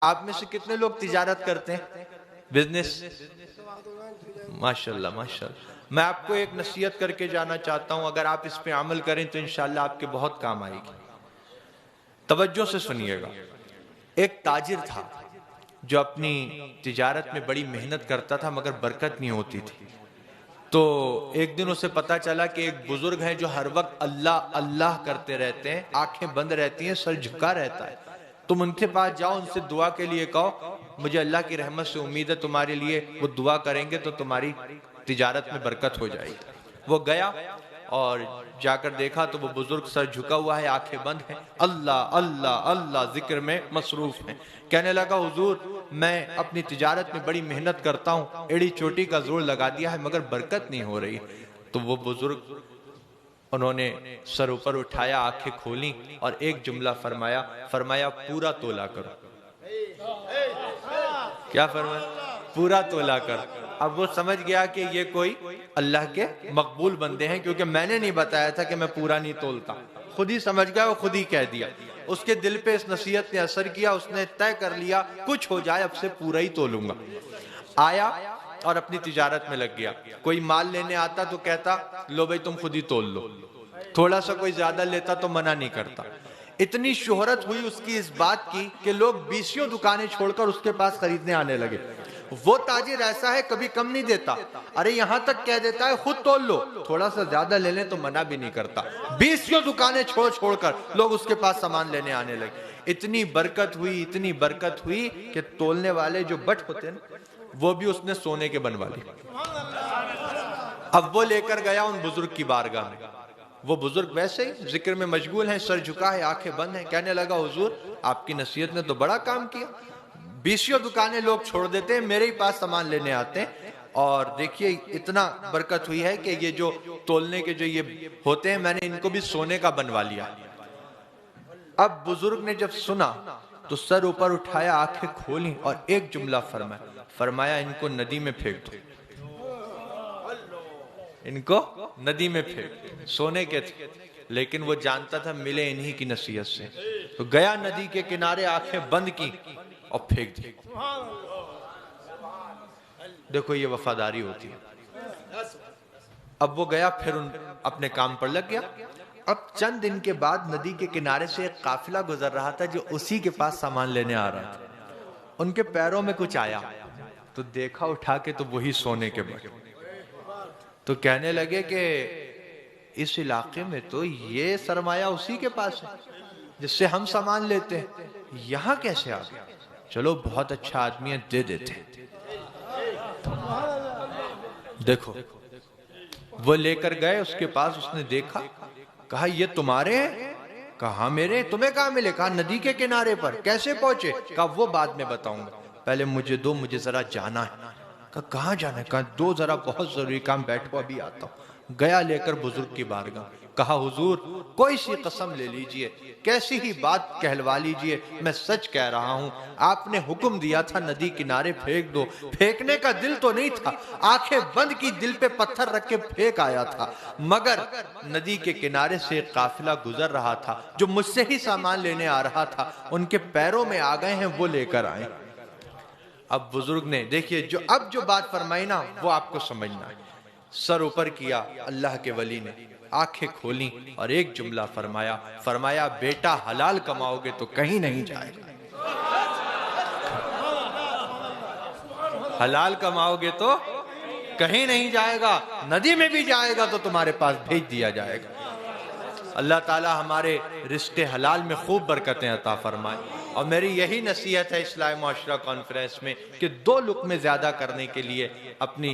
آپ میں سے کتنے لوگ تجارت کرتے ہیں؟ بزنس؟ ماشاءاللہ ماشاءاللہ۔ میں آپ کو ایک نصیحت کر کے جانا چاہتا ہوں، اگر آپ اس پہ عمل کریں تو انشاءاللہ آپ کے بہت کام آئے گی۔ توجہ سے سنیے گا۔ ایک تاجر تھا جو اپنی تجارت میں بڑی محنت کرتا تھا مگر برکت نہیں ہوتی تھی۔ تو ایک دن اسے پتا چلا کہ ایک بزرگ ہیں جو ہر وقت اللہ اللہ کرتے رہتے ہیں، آنکھیں بند رہتی ہیں، سر جھکا رہتا ہے۔ تم ان کے پاس جاؤ، ان سے دعا کے لیے کہو مجھے اللہ کی رحمت سے امید ہے تمہارے لیے وہ دعا کریں گے تو تمہاری تجارت میں برکت ہو جائے گی۔ وہ گیا اور جا کر دیکھا تو وہ بزرگ سر جھکا ہوا ہے، آنکھیں بند ہیں، اللہ اللہ اللہ ذکر میں مصروف ہیں۔ کہنے لگا حضور میں اپنی تجارت میں بڑی محنت کرتا ہوں، ایڑی چوٹی کا زور لگا دیا ہے مگر برکت نہیں ہو رہی۔ تو وہ بزرگ انہوں نے سر اوپر اٹھایا، آنکھیں کھولیں اور ایک جملہ فرمایا پورا تولا کرو۔ کیا فرمایا؟ پورا تولا کر۔ اب وہ سمجھ گیا کہ یہ کوئی اللہ کے مقبول بندے ہیں، کیونکہ میں نے نہیں بتایا تھا کہ میں پورا نہیں تولتا، خود ہی سمجھ گیا، وہ خود ہی کہہ دیا۔ اس کے دل پہ اس نصیحت نے اثر کیا، اس نے طے کر لیا کچھ ہو جائے اب سے پورا ہی تولوں گا۔ آیا اور اپنی تجارت میں لگ گیا۔ کوئی مال لینے آتا تو کہتا لو بھائی تم خود ہی تول لو، تھوڑا سا کوئی زیادہ لیتا تو منع نہیں کرتا۔ اتنی شہرت ہوئی اس کی اس بات کی کہ لوگ 20 دکانیں چھوڑ کر اس کے پاس خریدنے آنے لگے۔ وہ تاجر ایسا ہے کبھی کم نہیں دیتا، ارے یہاں تک کہہ دیتا ہے خود تول لو، تھوڑا سا زیادہ لے لیں تو منع بھی نہیں کرتا۔ 20 دکانیں چھوڑ کر لوگ اس کے پاس سامان لینے آنے لگے۔ اتنی برکت ہوئی کہ تولنے والے جو بٹ ہوتے ہیں وہ بھی اس نے سونے کے بنوا لی۔ اب وہ لے کر گیا ان بزرگ کی بارگاہ میں۔ وہ بزرگ ویسے ہی ذکر میں مشغول ہیں، سر جھکا ہے، آنکھیں بند ہیں۔ کہنے لگا حضور آپ کی نصیحت نے تو بڑا کام کیا، 20 دکانیں لوگ چھوڑ دیتے ہیں، میرے ہی پاس سامان لینے آتے ہیں، اور دیکھیے اتنا برکت ہوئی ہے کہ یہ جو تولنے کے جو یہ ہوتے ہیں میں نے ان کو بھی سونے کا بنوا لیا۔ اب بزرگ نے جب سنا تو سر اوپر اٹھایا، آنکھیں کھولیں اور ایک جملہ فرمایا ان کو ندی میں پھینک دو، ان کو ندی میں پھینک۔ سونے کے تھے لیکن وہ جانتا تھا ملے انہی کی نصیحت سے، تو گیا ندی کے کنارے، آنکھیں بند کی اور پھینک دی۔ دیکھو یہ وفاداری ہوتی ہے۔ اب وہ گیا پھر اپنے کام پر لگ گیا۔ اب چند دن کے بعد ندی کے کنارے سے ایک قافلہ گزر رہا تھا جو اسی کے پاس سامان لینے آ رہا تھا۔ ان کے پیروں میں کچھ آیا تو دیکھا اٹھا کے تو وہی سونے کے بٹ۔ تو کہنے لگے کہ اس علاقے میں تو یہ سرمایہ اسی کے پاس ہے جس سے ہم سامان لیتے ہیں، یہاں کیسے آ گیا؟ چلو بہت اچھا آدمی ہے، دے دیتے ہیں۔ دیکھو وہ لے کر گئے اس کے پاس، اس نے دیکھا، کہا یہ تمہارے ہیں؟ کہا میرے، تمہیں کہاں ملے؟ کہا ندی کے کنارے پر۔ کیسے پہنچے؟ کہا وہ بعد میں بتاؤں گا، پہلے مجھے دو، مجھے ذرا جانا ہے۔ کہا کہاں جانا ہے؟ کہا دو، ذرا بہت ضروری کام، بیٹھو ابھی آتا ہوں۔ گیا لے کر بزرگ کی بارگاہ، کہا حضور کوئی سی قسم لے لیجئے، کیسی ہی بات کہلوا لیجئے، میں سچ کہہ رہا ہوں، آپ نے حکم دیا تھا ندی کنارے پھینک دو، پھینکنے کا دل تو نہیں تھا، آنکھیں بند کی، دل پہ پتھر رکھ کے پھینک آیا تھا، مگر ندی کے کنارے سے ایک قافلہ گزر رہا تھا جو مجھ سے ہی سامان لینے آ رہا تھا، ان کے پیروں میں آ گئے ہیں، وہ لے کر آئے۔ اب بزرگ نے دیکھیے اب جو بات فرمائی نا وہ آپ کو سمجھنا ہے۔ سر اوپر کیا اللہ کے ولی نے، آنکھیں کھولیں اور ایک جملہ فرمایا بیٹا حلال کماؤ گے تو کہیں نہیں جائے گا، حلال کماؤ گے تو کہیں نہیں جائے گا، ندی میں بھی جائے گا تو تمہارے پاس بھیج دیا جائے گا۔ اللہ تعالی ہمارے رزق حلال میں خوب برکتیں عطا فرمائے۔ اور میری یہی نصیحت ہے اصلاح معاشرہ کانفرنس میں کہ 2 لقمے زیادہ کرنے کے لیے اپنی